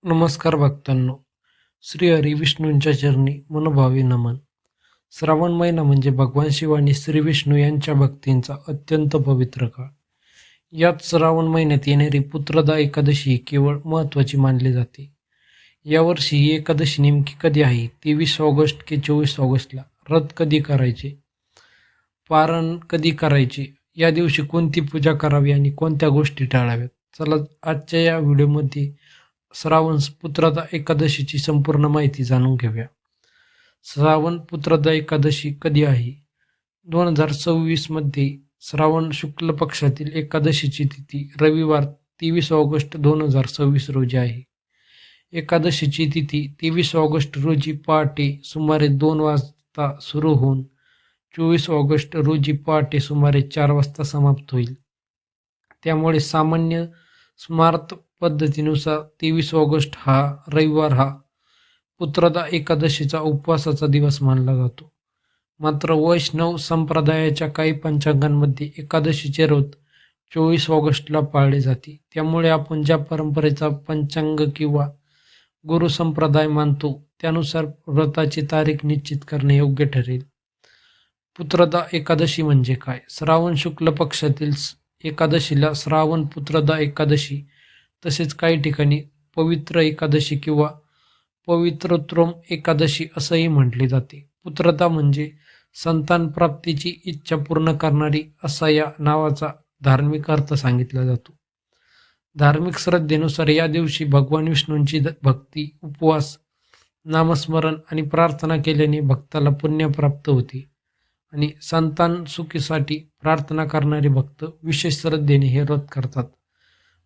नमस्कार भक्तांनो. श्री हरी विष्णूंच्या चरणी मनोभावे नमन. श्रावण महिना म्हणजे भगवान शिव आणि श्री विष्णू यांच्या भक्तींचा अत्यंत पवित्र काळ. यात श्रावण महिन्यात येणारी पुत्रदा एकादशी ही केवळ महत्त्वाची मानली जाते. यावर्षी ही एकादशी नेमकी कधी आहे? 23 ऑगस्ट की 24 ऑगस्टला? व्रत कधी करायचे? पारण कधी करायचे? या दिवशी कोणती पूजा करावी आणि कोणत्या गोष्टी टाळाव्यात? चला आजच्या या व्हिडिओमध्ये श्रावण पुत्रदा एकादशीची संपूर्ण माहिती जाणून घेऊया. श्रावण पुत्रदा एकादशी कधी आहे? 2026 मध्ये श्रावण शुक्ल पक्षातील एकादशीची तिथी रविवार 23 ऑगस्ट 2026 रोजी आहे. एकादशीची तिथी 23 ऑगस्ट रोजी पहाटे सुमारे 2 वाजता सुरू होऊन 24 ऑगस्ट रोजी पहाटे सुमारे 4 वाजता समाप्त होईल. त्यामुळे सामान्य स्मार्त पद्धतीनुसार 23 ऑगस्ट हा रविवार हा पुत्रदा एकादशीचा उपवासाचा दिवस मानला जातो. मात्र वैष्णव संप्रदायाच्या काही पंचांगांमध्ये एकादशीचे व्रत 24 ऑगस्टला पाळले जाते. त्यामुळे आपण ज्या परंपरेचा पंचांग किंवा गुरु संप्रदाय मानतो त्यानुसार व्रताची तारीख निश्चित करणे योग्य ठरेल. पुत्रदा एकादशी म्हणजे काय? श्रावण शुक्ल पक्षातील एकादशीला श्रावण पुत्रदा एकादशी तसेच काही ठिकाणी पवित्र एकादशी किंवा पवित्रोत्तम एकादशी असंही म्हटले जाते. पुत्रदा म्हणजे संतान प्राप्तीची इच्छा पूर्ण करणारी असा या नावाचा धार्मिक अर्थ सांगितला जातो. धार्मिक श्रद्धेनुसार या दिवशी भगवान विष्णूंची भक्ती, उपवास, नामस्मरण आणि प्रार्थना केल्याने भक्ताला पुण्य प्राप्त होते आणि संतान सुखीसाठी प्रार्थना करणारे भक्त विशेष श्रद्धेने हे व्रत करतात.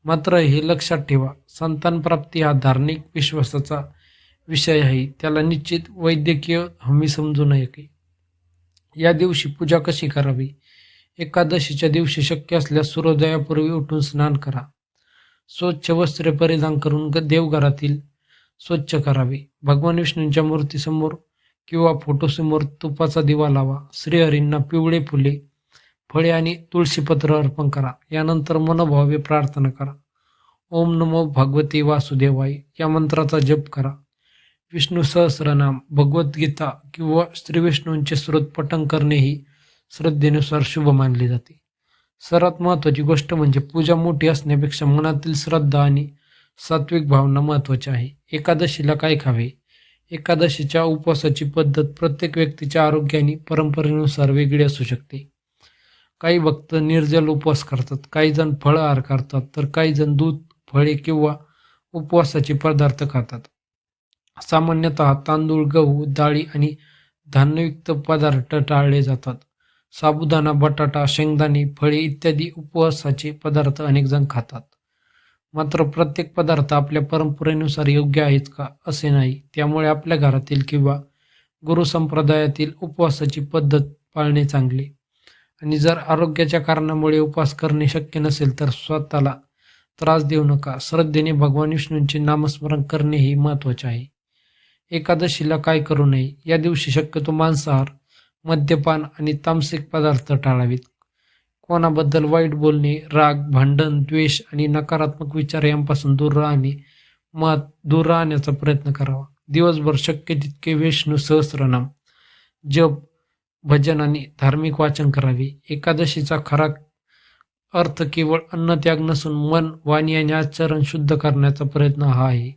मात्र हे लक्षात ठेवा, संतान प्राप्ती हा धार्मिक विश्वासाचा विषय आहे, त्याला निश्चित वैद्यकीय हमी समजू नये. या दिवशी पूजा कशी करावी? एकादशीच्या दिवशी शक्य असल्यास सूर्योदयापूर्वी उठून स्नान करा. स्वच्छ वस्त्रे परिधान करून देवघरातील स्वच्छ करावे. भगवान विष्णूंच्या मूर्तीसमोर किंवा फोटोसमोर तुपाचा दिवा लावा. श्रीहरींना पिवळे फुले, फळे आणि तुळशीपत्र अर्पण करा. यानंतर मनोभावे प्रार्थना करा. ओम नमो भगवते वासुदेवाय या मंत्राचा जप करा. विष्णू सहस्रनाम, भगवद्गीता किंवा श्रीविष्णूंचे स्तोत्र पठण करणे ही श्रद्धेनुसार शुभ मानले जाते. सर्वात महत्त्वाची गोष्ट म्हणजे पूजा मोठी असण्यापेक्षा मनातील श्रद्धा आणि सात्विक भावना महत्त्वाची आहे. एकादशीला काय खावे? एकादशीच्या उपवासाची पद्धत प्रत्येक व्यक्तीच्या आरोग्य आणि परंपरेनुसार वेगळी असू शकते. काही भक्त निर्जल उपवास करतात, काही जण फळाहार करतात, तर काही जण दूध, फळे किंवा उपवासाचे पदार्थ खातात. सामान्यतः तांदूळ, गहू, डाळी आणि धान्ययुक्त पदार्थ टाळले जातात. साबुदाणा, बटाटा, शेंगदाणे, फळे इत्यादी उपवासाचे पदार्थ अनेक जण खातात. मात्र प्रत्येक पदार्थ आपल्या परंपरेनुसार योग्य आहेत का असे नाही. त्यामुळे आपल्या घरातील किंवा गुरु संप्रदायातील उपवासाची पद्धत पाळणे चांगले. आणि जर आरोग्याच्या कारणामुळे उपवास करणे शक्य नसेल तर स्वतःला त्रास देऊ नका. श्रद्धेने भगवान विष्णूंचे नामस्मरण करणे हे महत्त्वाचे आहे. एकादशीला काय करू नये? या दिवशी शक्यतो मांसाहार, मद्यपान आणि तामसिक पदार्थ टाळावेत. कोणाबद्दल वाईट बोलणे, राग, भांडण, द्वेष आणि नकारात्मक विचार यांपासून दूर राहण्याचा प्रयत्न करावा. दिवसभर शक्य तितके विष्णू सहस्रनाम, जप, भजन आणि धार्मिक वाचन करावे. एकादशीचा खरा अर्थ केवळ अन्नत्याग नसून मन, वाणी आणि आचरण शुद्ध करण्याचा प्रयत्न हा आहे.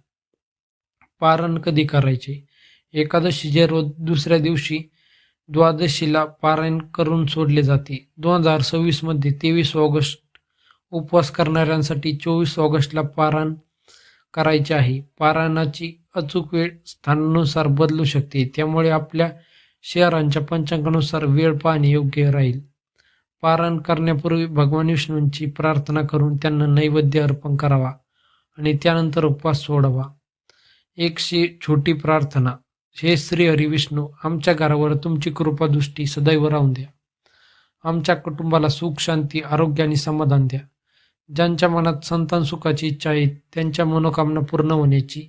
पारण कधी करायचे? एकादशीचे रोज दुसऱ्या दिवशी द्वादशीला पारायण करून सोडले जाते. 2026 मध्ये 23 ऑगस्ट उपवास करणाऱ्यांसाठी 24 ऑगस्टला पारायण करायचे आहे. पारायणाची अचूक वेळ स्थानानुसार बदलू शकते, त्यामुळे आपल्या शहरांच्या पंचांगानुसार वेळ पाहणे योग्य राहील. पारायण करण्यापूर्वी भगवान विष्णूंची प्रार्थना करून त्यांना नैवेद्य अर्पण करावा आणि त्यानंतर उपवास सोडावा. एक छोटी प्रार्थना. हे श्री हरी विष्णू, आमच्या घरावर तुमची कृपा दृष्टी सदैव राहून द्या. आमच्या कुटुंबाला सुख, शांती, आरोग्य आणि समाधान द्या. ज्यांच्या मनात संतान सुखाची इच्छा आहे त्यांच्या मनोकामना पूर्ण होण्याची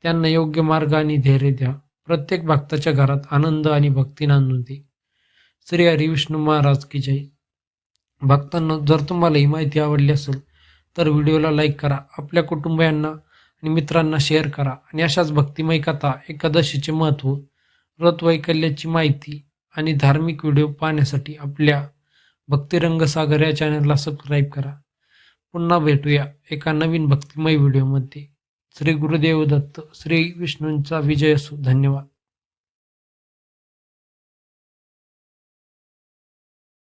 त्यांना योग्य मार्ग आणि धैर्य द्या. प्रत्येक भक्ताच्या घरात आनंद आणि भक्ती नांदून दे. श्री हरी विष्णू महाराज की जय. भक्तांनो, जर तुम्हाला ही माहिती आवडली असेल तर व्हिडिओला लाईक करा. आपल्या कुटुंबियांना आणि मित्रांना शेअर करा. आणि अशाच भक्तिमय कथा, एकादशीचे महत्त्व, व्रतवैकल्याची माहिती आणि धार्मिक व्हिडिओ पाहण्यासाठी आपल्या भक्तिरंगसागर या चॅनलला सबस्क्राईब करा. पुन्हा भेटूया एका नवीन भक्तिमय व्हिडिओमध्ये. श्री गुरुदेव दत्त. श्री विष्णूंचा विजय असो. धन्यवाद.